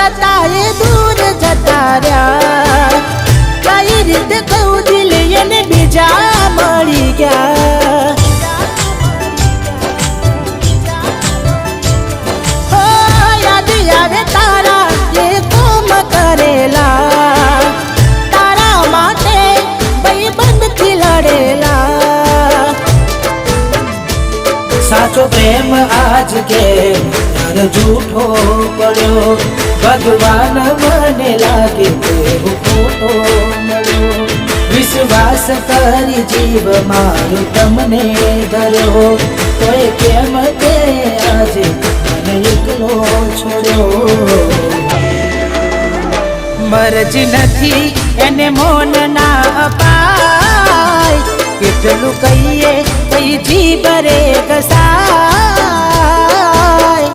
જતા એ દૂર જતા રહ્યા કઈ રીતે કહું દિલ એને બીજા મળી ગયા હો યાદ આવે તારા એ કોમ કરેલા તારા માટે ભાઈબંધથી લડેલા સાચો પ્રેમ આજ કે झूठो पड़ो भगवान मने लागे खोटो मळ्यो विश्वास करी जीव मारो तमने धर्यो तोय केम ते आज मने एकलो छोड्यो मरजी नथी एने मोन ना अपाय કેટલું કહીએ કઈ જીભ રે કસાય